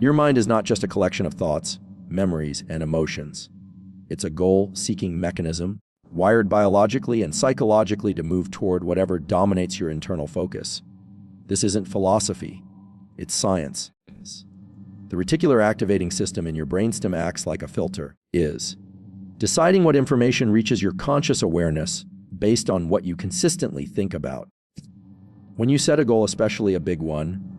Your mind is not just a collection of thoughts, memories, and emotions. It's a goal-seeking mechanism, wired biologically and psychologically to move toward whatever dominates your internal focus. This isn't philosophy, it's science. The reticular activating system in your brainstem acts like a filter, deciding what information reaches your conscious awareness based on what you consistently think about. When you set a goal, especially a big one,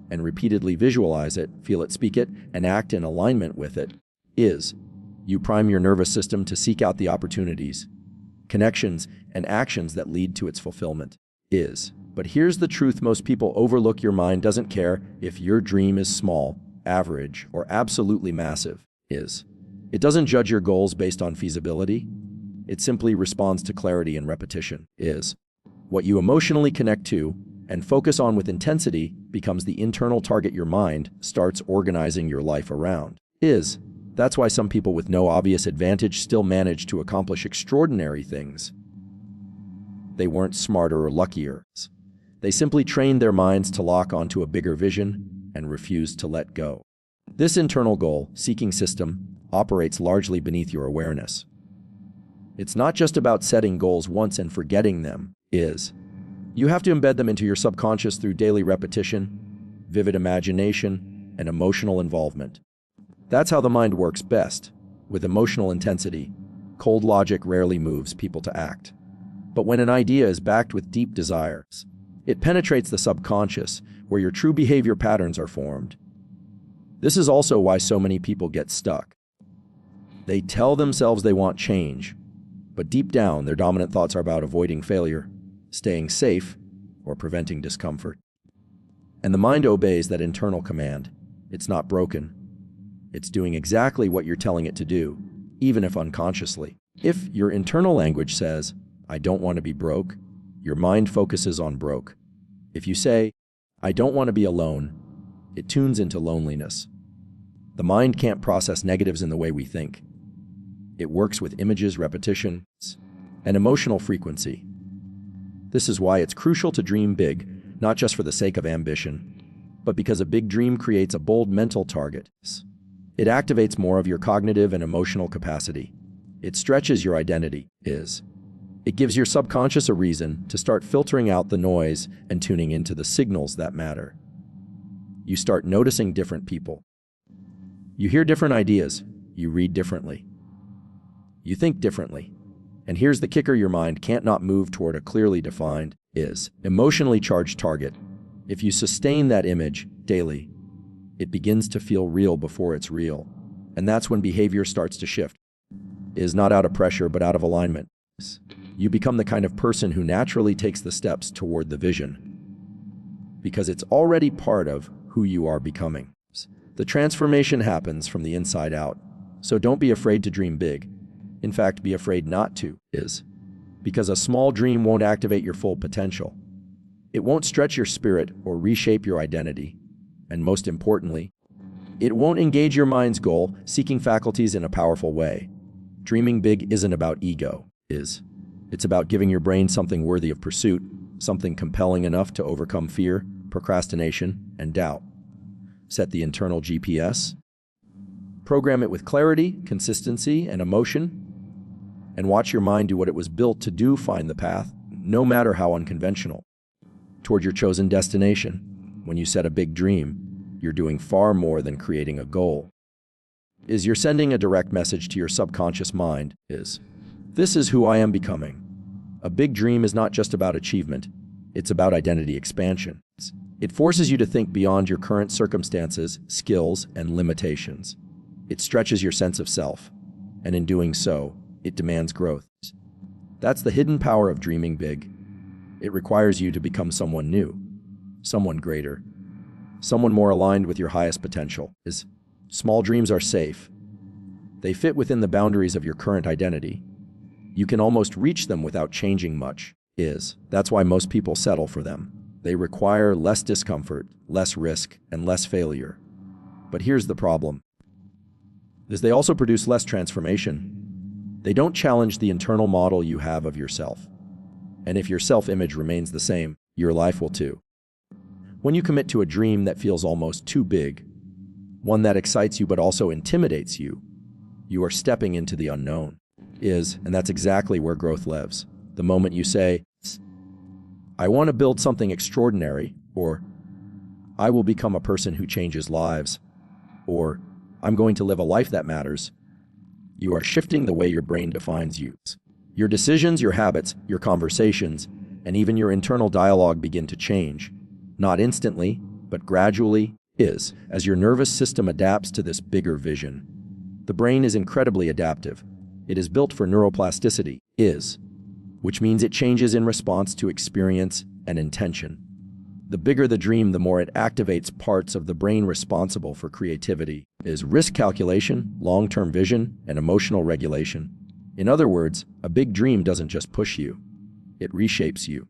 and repeatedly visualize it, feel it, speak it, and act in alignment with it, you prime your nervous system to seek out the opportunities, connections, and actions that lead to its fulfillment. But here's the truth: most people overlook. Your mind doesn't care if your dream is small, average, or absolutely massive. It doesn't judge your goals based on feasibility. It simply responds to clarity and repetition. What you emotionally connect to and focus on with intensity becomes the internal target your mind starts organizing your life around. That's why some people with no obvious advantage still manage to accomplish extraordinary things. They weren't smarter or luckier. They simply trained their minds to lock onto a bigger vision and refuse to let go. This internal goal-seeking system operates largely beneath your awareness. It's not just about setting goals once and forgetting them. You have to embed them into your subconscious through daily repetition, vivid imagination, and emotional involvement. That's how the mind works best. With emotional intensity, cold logic rarely moves people to act. But when an idea is backed with deep desires, it penetrates the subconscious, where your true behavior patterns are formed. This is also why so many people get stuck. They tell themselves they want change, but deep down, their dominant thoughts are about avoiding failure, staying safe, or preventing discomfort. And the mind obeys that internal command. It's not broken. It's doing exactly what you're telling it to do, even if unconsciously. If your internal language says, "I don't want to be broke," your mind focuses on broke. If you say, "I don't want to be alone," it tunes into loneliness. The mind can't process negatives in the way we think. It works with images, repetition, and emotional frequency. This is why it's crucial to dream big, not just for the sake of ambition, but because a big dream creates a bold mental target. It activates more of your cognitive and emotional capacity. It stretches your identity. It gives your subconscious a reason to start filtering out the noise and tuning into the signals that matter. You start noticing different people. You hear different ideas. You read differently. You think differently. And here's the kicker: your mind can't not move toward a clearly defined, emotionally charged target. If you sustain that image daily, it begins to feel real before it's real. And that's when behavior starts to shift. Not out of pressure, but out of alignment. You become the kind of person who naturally takes the steps toward the vision, because it's already part of who you are becoming. The transformation happens from the inside out. So don't be afraid to dream big. In fact, be afraid not to, because a small dream won't activate your full potential. It won't stretch your spirit or reshape your identity. And most importantly, it won't engage your mind's goal-seeking faculties in a powerful way. Dreaming big isn't about ego, it's about giving your brain something worthy of pursuit, something compelling enough to overcome fear, procrastination, and doubt. Set the internal GPS, program it with clarity, consistency, and emotion, and watch your mind do what it was built to do: find the path, no matter how unconventional, toward your chosen destination. When you set a big dream, you're doing far more than creating a goal. You're sending a direct message to your subconscious mind: this is who I am becoming. A big dream is not just about achievement, it's about identity expansion. It forces you to think beyond your current circumstances, skills, and limitations. It stretches your sense of self, and in doing so, it demands growth. That's the hidden power of dreaming big. It requires you to become someone new, someone greater, someone more aligned with your highest potential. Small dreams are safe. They fit within the boundaries of your current identity. You can almost reach them without changing much. That's why most people settle for them. They require less discomfort, less risk, and less failure. But here's the problem: they also produce less transformation. They don't challenge the internal model you have of yourself. And if your self-image remains the same, your life will too. When you commit to a dream that feels almost too big, one that excites you but also intimidates you. You are stepping into the unknown. And that's exactly where growth lives. The moment you say, I want to build something extraordinary, or I will become a person who changes lives, or I'm going to live a life that matters, you are shifting the way your brain defines you. Your decisions, your habits, your conversations, and even your internal dialogue begin to change. Not instantly, but gradually, as your nervous system adapts to this bigger vision. The brain is incredibly adaptive. It is built for neuroplasticity, which means it changes in response to experience and intention. The bigger the dream, the more it activates parts of the brain responsible for creativity, risk calculation, long-term vision, and emotional regulation. In other words, a big dream doesn't just push you, it reshapes you.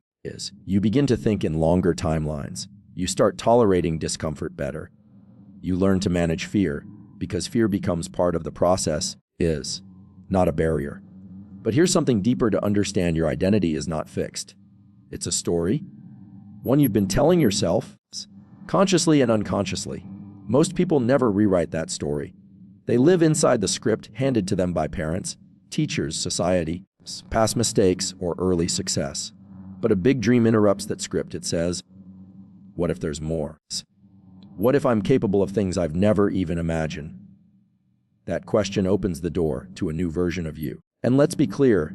You begin to think in longer timelines. You start tolerating discomfort better. You learn to manage fear, because fear becomes part of the process, not a barrier. But here's something deeper to understand: your identity is not fixed. It's a story, one you've been telling yourself, consciously and unconsciously. Most people never rewrite that story. They live inside the script handed to them by parents, teachers, society, past mistakes, or early success. But a big dream interrupts that script. It says, what if there's more? What if I'm capable of things I've never even imagined? That question opens the door to a new version of you. And let's be clear,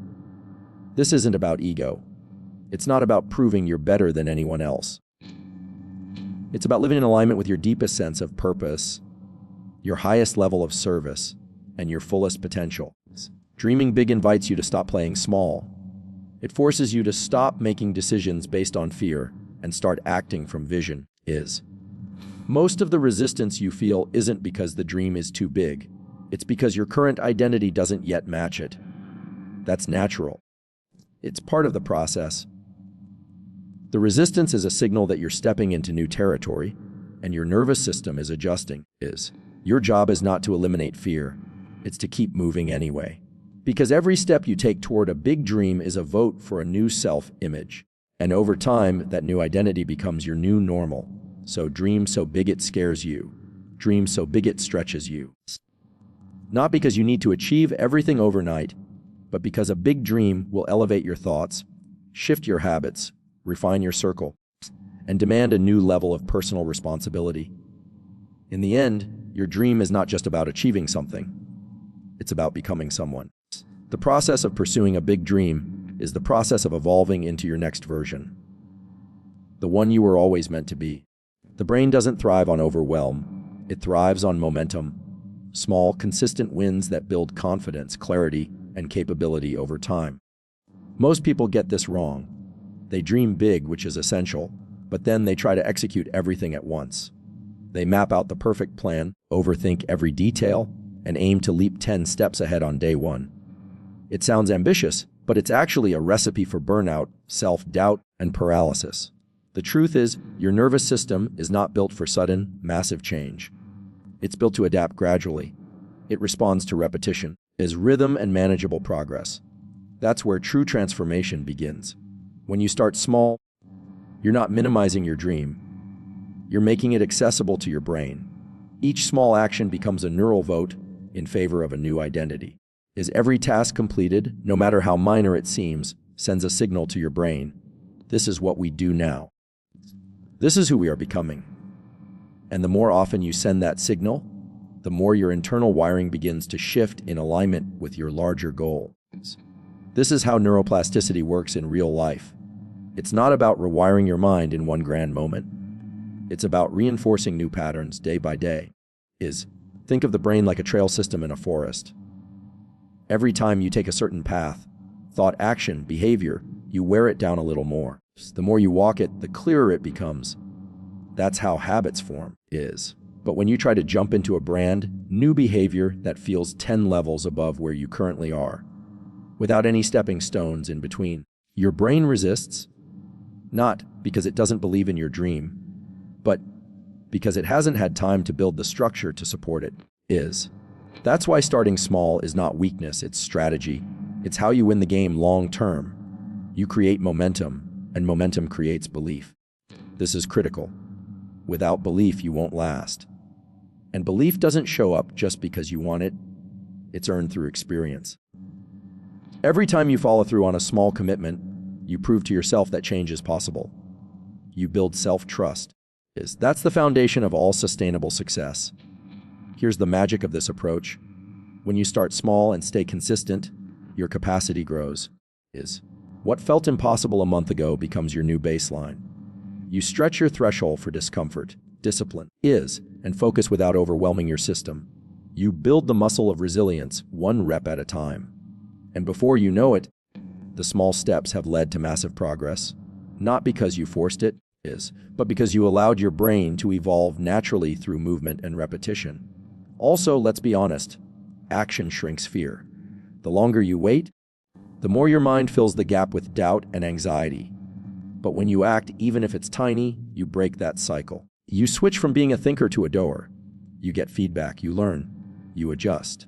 this isn't about ego. It's not about proving you're better than anyone else. It's about living in alignment with your deepest sense of purpose, your highest level of service, and your fullest potential. Dreaming big invites you to stop playing small. It forces you to stop making decisions based on fear and start acting from vision. Most of the resistance you feel isn't because the dream is too big. It's because your current identity doesn't yet match it. That's natural. It's part of the process. The resistance is a signal that you're stepping into new territory, and your nervous system is adjusting. Your job is not to eliminate fear. It's to keep moving anyway. Because every step you take toward a big dream is a vote for a new self-image. And over time, that new identity becomes your new normal. So dream so big it scares you. Dream so big it stretches you. Not because you need to achieve everything overnight, but because a big dream will elevate your thoughts, shift your habits, refine your circle, and demand a new level of personal responsibility. In the end, your dream is not just about achieving something. It's about becoming someone. The process of pursuing a big dream is the process of evolving into your next version, the one you were always meant to be. The brain doesn't thrive on overwhelm. It thrives on momentum, small, consistent wins that build confidence, clarity, and capability over time. Most people get this wrong. They dream big, which is essential, but then they try to execute everything at once. They map out the perfect plan, overthink every detail, and aim to leap 10 steps ahead on day one. It sounds ambitious, but it's actually a recipe for burnout, self-doubt, and paralysis. The truth is, your nervous system is not built for sudden, massive change. It's built to adapt gradually. It responds to repetition, rhythm, and manageable progress. That's where true transformation begins. When you start small, you're not minimizing your dream. You're making it accessible to your brain. Each small action becomes a neural vote in favor of a new identity. Every task completed, no matter how minor it seems, sends a signal to your brain. This is what we do now. This is who we are becoming. And the more often you send that signal, the more your internal wiring begins to shift in alignment with your larger goal. This is how neuroplasticity works in real life. It's not about rewiring your mind in one grand moment. It's about reinforcing new patterns day by day. Think of the brain like a trail system in a forest. Every time you take a certain path, thought, action, behavior, you wear it down a little more. The more you walk it, the clearer it becomes. That's how habits form. But when you try to jump into a brand new behavior that feels 10 levels above where you currently are, without any stepping stones in between, your brain resists, not because it doesn't believe in your dream, but because it hasn't had time to build the structure to support it. That's why starting small is not weakness, it's strategy. It's how you win the game long term. You create momentum, and momentum creates belief. This is critical. Without belief, you won't last. And belief doesn't show up just because you want it. It's earned through experience. Every time you follow through on a small commitment, you prove to yourself that change is possible. You build self-trust. That's the foundation of all sustainable success. Here's the magic of this approach. When you start small and stay consistent, your capacity grows. What felt impossible a month ago becomes your new baseline. You stretch your threshold for discomfort, discipline, and focus without overwhelming your system. You build the muscle of resilience one rep at a time. And before you know it, the small steps have led to massive progress, not because you forced it, but because you allowed your brain to evolve naturally through movement and repetition. Also, let's be honest, action shrinks fear. The longer you wait, the more your mind fills the gap with doubt and anxiety. But when you act, even if it's tiny, you break that cycle. You switch from being a thinker to a doer. You get feedback, you learn, you adjust.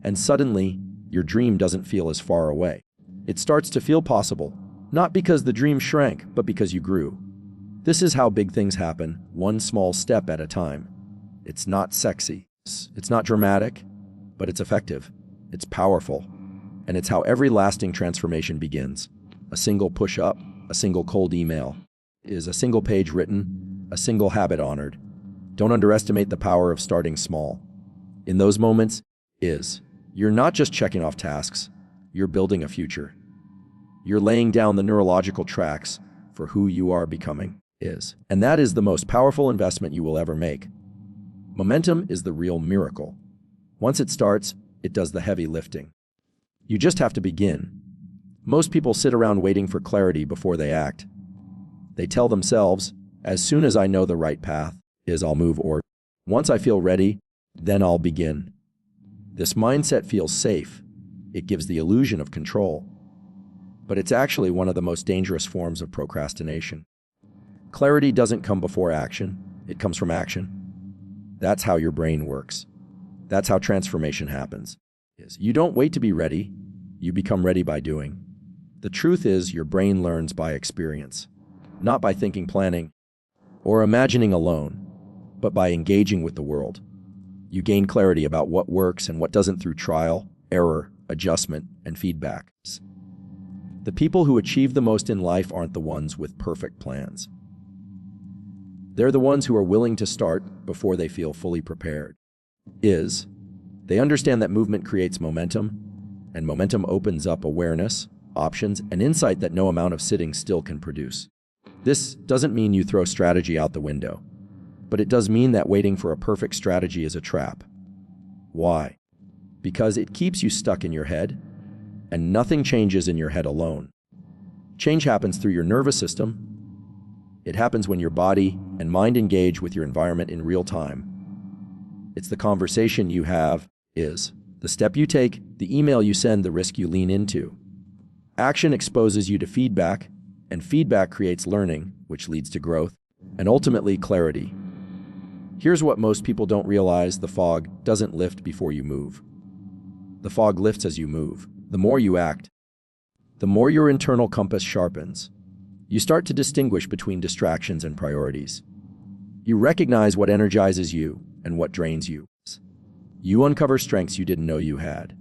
And suddenly, your dream doesn't feel as far away. It starts to feel possible, not because the dream shrank, but because you grew. This is how big things happen, one small step at a time. It's not sexy, it's not dramatic, but it's effective, it's powerful, and it's how every lasting transformation begins. A single push-up, a single cold email, a single page written, a single habit honored. Don't underestimate the power of starting small. In those moments, you're not just checking off tasks, you're building a future. You're laying down the neurological tracks for who you are becoming. And that is the most powerful investment you will ever make. Momentum is the real miracle. Once it starts, it does the heavy lifting. You just have to begin. Most people sit around waiting for clarity before they act. They tell themselves, as soon as I know the right path, I'll move, or once I feel ready, then I'll begin. This mindset feels safe. It gives the illusion of control. But it's actually one of the most dangerous forms of procrastination. Clarity doesn't come before action, it comes from action. That's how your brain works. That's how transformation happens. You don't wait to be ready, you become ready by doing. The truth is, your brain learns by experience, not by thinking, planning, or imagining alone, but by engaging with the world. You gain clarity about what works and what doesn't through trial, error, adjustment, and feedback. The people who achieve the most in life aren't the ones with perfect plans. They're the ones who are willing to start before they feel fully prepared. They understand that movement creates momentum, and momentum opens up awareness, options, and insight that no amount of sitting still can produce. This doesn't mean you throw strategy out the window, but it does mean that waiting for a perfect strategy is a trap. Why? Because it keeps you stuck in your head, and nothing changes in your head alone. Change happens through your nervous system. It happens when your body and mind engage with your environment in real time. It's the conversation you have, the step you take, the email you send, the risk you lean into. Action exposes you to feedback, and feedback creates learning, which leads to growth, and ultimately clarity. Here's what most people don't realize: the fog doesn't lift before you move. The fog lifts as you move. The more you act, the more your internal compass sharpens. You start to distinguish between distractions and priorities. You recognize what energizes you and what drains you. You uncover strengths you didn't know you had.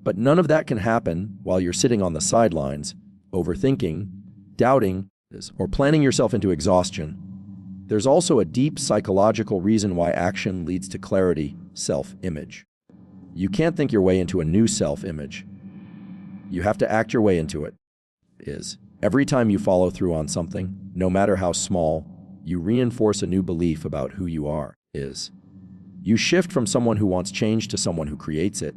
But none of that can happen while you're sitting on the sidelines, overthinking, doubting, or planning yourself into exhaustion. There's also a deep psychological reason why action leads to clarity: self-image. You can't think your way into a new self-image. You have to act your way into it. Every time you follow through on something, no matter how small, you reinforce a new belief about who you are. You shift from someone who wants change to someone who creates it.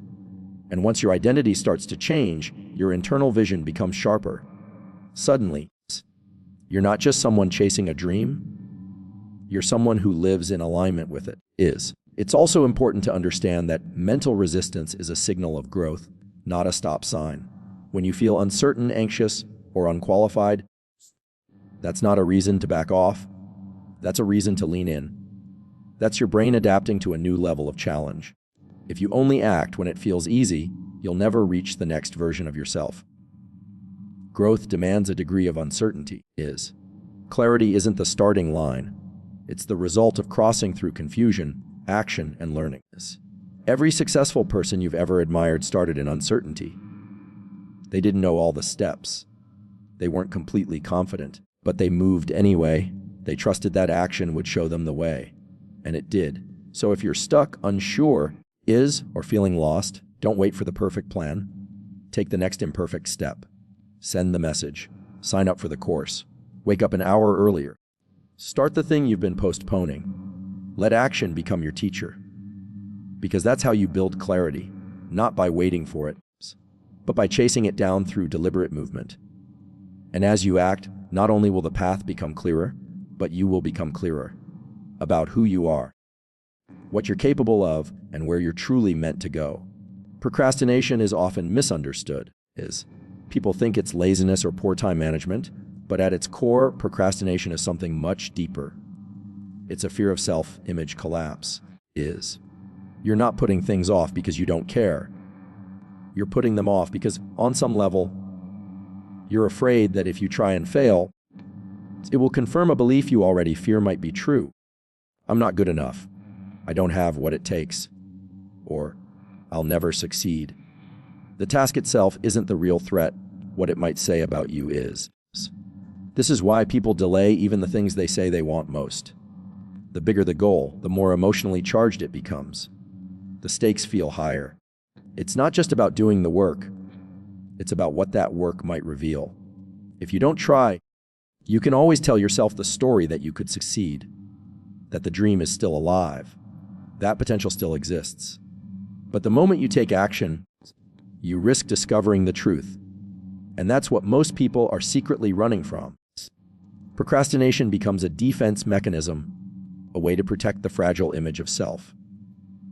And once your identity starts to change, your internal vision becomes sharper. Suddenly, you're not just someone chasing a dream, you're someone who lives in alignment with it. It's also important to understand that mental resistance is a signal of growth, not a stop sign. When you feel uncertain, anxious, or unqualified, that's not a reason to back off. That's a reason to lean in. That's your brain adapting to a new level of challenge. If you only act when it feels easy, you'll never reach the next version of yourself. Growth demands a degree of uncertainty. Clarity isn't the starting line. It's the result of crossing through confusion, action, and learning. Every successful person you've ever admired started in uncertainty. They didn't know all the steps. They weren't completely confident, but they moved anyway. They trusted that action would show them the way. And it did. So if you're stuck, unsure, or feeling lost, don't wait for the perfect plan. Take the next imperfect step. Send the message. Sign up for the course. Wake up an hour earlier. Start the thing you've been postponing. Let action become your teacher. Because that's how you build clarity, not by waiting for it, but by chasing it down through deliberate movement. And as you act, not only will the path become clearer, but you will become clearer about who you are, what you're capable of, and where you're truly meant to go. Procrastination is often misunderstood. People think it's laziness or poor time management, but at its core, procrastination is something much deeper. It's a fear of self-image collapse. You're not putting things off because you don't care. You're putting them off because, on some level, you're afraid that if you try and fail, it will confirm a belief you already fear might be true. I'm not good enough. I don't have what it takes. Or, I'll never succeed. The task itself isn't the real threat. What it might say about you is. This is why people delay even the things they say they want most. The bigger the goal, the more emotionally charged it becomes. The stakes feel higher. It's not just about doing the work. It's about what that work might reveal. If you don't try, you can always tell yourself the story that you could succeed, that the dream is still alive, that potential still exists. But the moment you take action, you risk discovering the truth. And that's what most people are secretly running from. Procrastination becomes a defense mechanism, a way to protect the fragile image of self.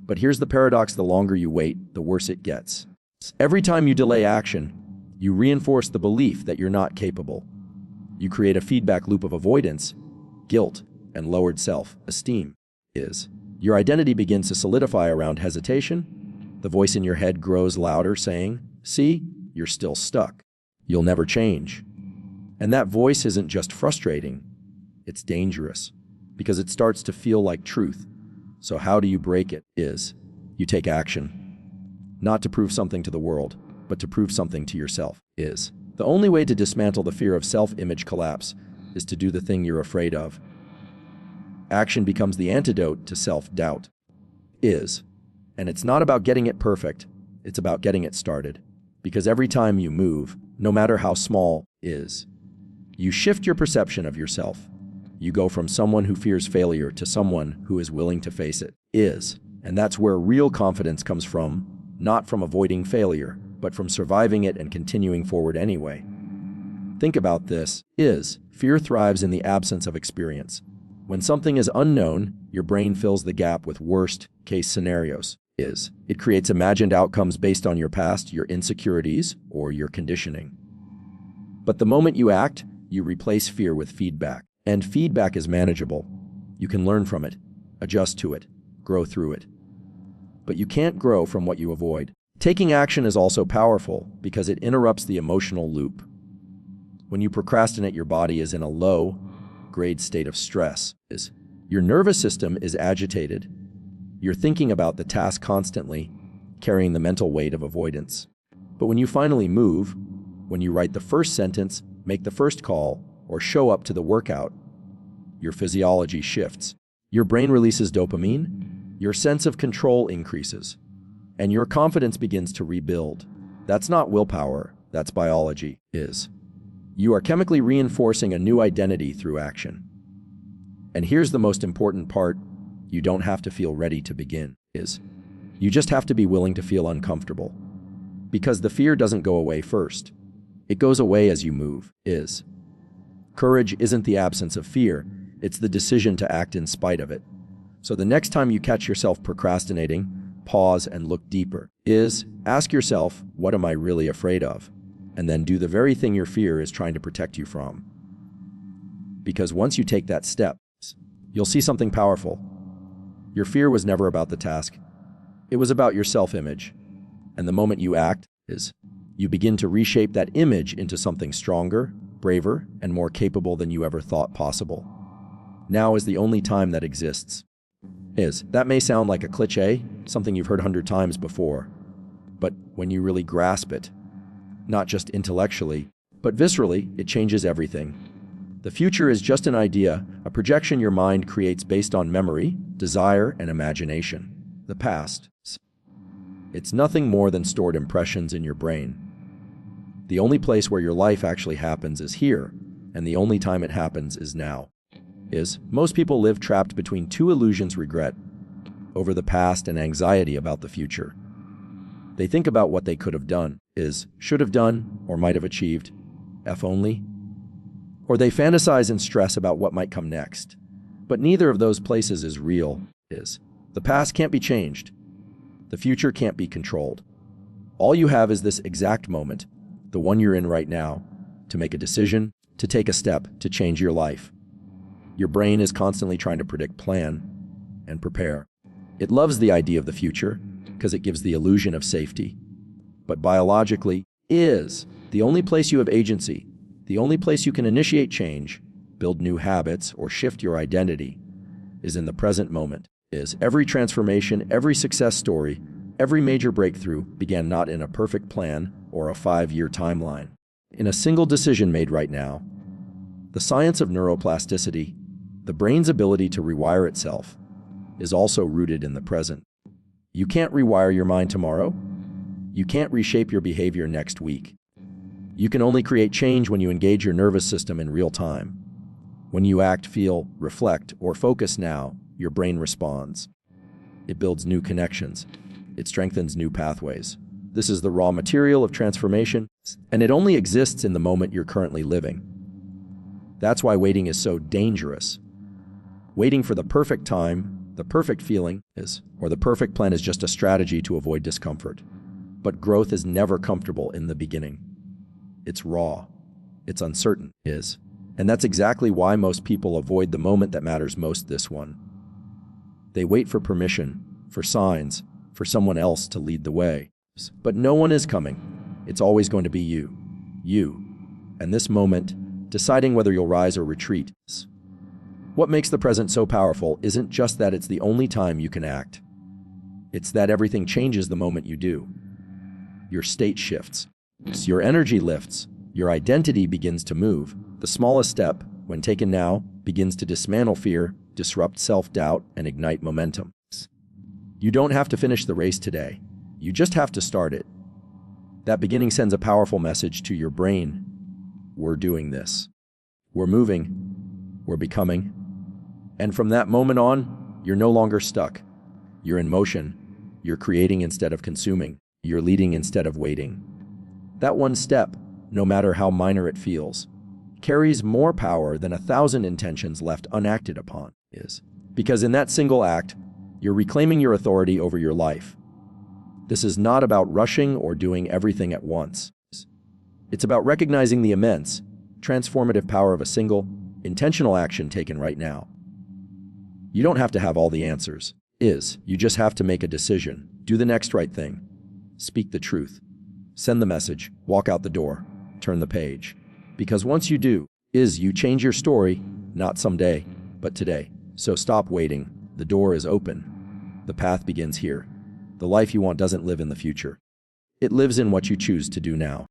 But here's the paradox: the longer you wait, the worse it gets. Every time you delay action, you reinforce the belief that you're not capable. You create a feedback loop of avoidance, guilt, and lowered self-esteem. Your identity begins to solidify around hesitation. The voice in your head grows louder, saying, "See, you're still stuck. You'll never change." And that voice isn't just frustrating, it's dangerous, because it starts to feel like truth. So how do you break it? You take action. Not to prove something to the world, but to prove something to yourself. The only way to dismantle the fear of self-image collapse is to do the thing you're afraid of. Action becomes the antidote to self-doubt. And it's not about getting it perfect, it's about getting it started. Because every time you move, no matter how small, you shift your perception of yourself. You go from someone who fears failure to someone who is willing to face it. And that's where real confidence comes from, not from avoiding failure, but from surviving it and continuing forward anyway. Think about this. Fear thrives in the absence of experience. When something is unknown, your brain fills the gap with worst-case scenarios. It creates imagined outcomes based on your past, your insecurities, or your conditioning. But the moment you act, you replace fear with feedback. And feedback is manageable. You can learn from it, adjust to it, grow through it. But you can't grow from what you avoid. Taking action is also powerful because it interrupts the emotional loop. When you procrastinate, your body is in a low-grade state of stress. Your nervous system is agitated. You're thinking about the task constantly, carrying the mental weight of avoidance. But when you finally move, when you write the first sentence, make the first call, or show up to the workout, your physiology shifts. Your brain releases dopamine, your sense of control increases, and your confidence begins to rebuild. That's not willpower, that's biology. You are chemically reinforcing a new identity through action. And here's the most important part: you don't have to feel ready to begin. You just have to be willing to feel uncomfortable. Because the fear doesn't go away first. It goes away as you move. Courage isn't the absence of fear, it's the decision to act in spite of it. So the next time you catch yourself procrastinating, pause and look deeper. Ask yourself, what am I really afraid of? And then do the very thing your fear is trying to protect you from. Because once you take that step, you'll see something powerful. Your fear was never about the task. It was about your self-image. And the moment you act, you begin to reshape that image into something stronger, braver, and more capable than you ever thought possible. Now is the only time that exists. is. That may sound like a cliché, something you've heard 100 times before. But when you really grasp it, not just intellectually, but viscerally, it changes everything. The future is just an idea, a projection your mind creates based on memory, desire, and imagination. The past, it's nothing more than stored impressions in your brain. The only place where your life actually happens is here, and the only time it happens is now. Most people live trapped between two illusions: regret over the past and anxiety about the future. They think about what they could have done, should have done, or might have achieved, if only. Or they fantasize and stress about what might come next. But neither of those places is real. The past can't be changed. The future can't be controlled. All you have is this exact moment, the one you're in right now, to make a decision, to take a step, to change your life. Your brain is constantly trying to predict, plan, and prepare. It loves the idea of the future because it gives the illusion of safety. But biologically, the only place you have agency, the only place you can initiate change, build new habits, or shift your identity, is in the present moment. Every transformation, every success story, every major breakthrough began not in a perfect plan or a 5-year timeline. In a single decision made right now. The science of neuroplasticity, the brain's ability to rewire itself, is also rooted in the present. You can't rewire your mind tomorrow. You can't reshape your behavior next week. You can only create change when you engage your nervous system in real time. When you act, feel, reflect, or focus now, your brain responds. It builds new connections. It strengthens new pathways. This is the raw material of transformation, and it only exists in the moment you're currently living. That's why waiting is so dangerous. Waiting for the perfect time, the perfect feeling or the perfect plan is just a strategy to avoid discomfort. But growth is never comfortable in the beginning. It's raw. It's uncertain, And that's exactly why most people avoid the moment that matters most, this one. They wait for permission, for signs, for someone else to lead the way. But no one is coming. It's always going to be you. You. And this moment, deciding whether you'll rise or retreat. What makes the present so powerful isn't just that it's the only time you can act. It's that everything changes the moment you do. Your state shifts. Your energy lifts. Your identity begins to move. The smallest step, when taken now, begins to dismantle fear, disrupt self-doubt, and ignite momentum. You don't have to finish the race today. You just have to start it. That beginning sends a powerful message to your brain. We're doing this. We're moving. We're becoming. And from that moment on, you're no longer stuck. You're in motion. You're creating instead of consuming. You're leading instead of waiting. That one step, no matter how minor it feels, carries more power than 1,000 intentions left unacted upon. Because in that single act, you're reclaiming your authority over your life. This is not about rushing or doing everything at once. It's about recognizing the immense, transformative power of a single, intentional action taken right now. You don't have to have all the answers. You just have to make a decision, do the next right thing, speak the truth, send the message, walk out the door, turn the page. Because once you do, you change your story, not someday, but today. So stop waiting. The door is open. The path begins here. The life you want doesn't live in the future. It lives in what you choose to do now.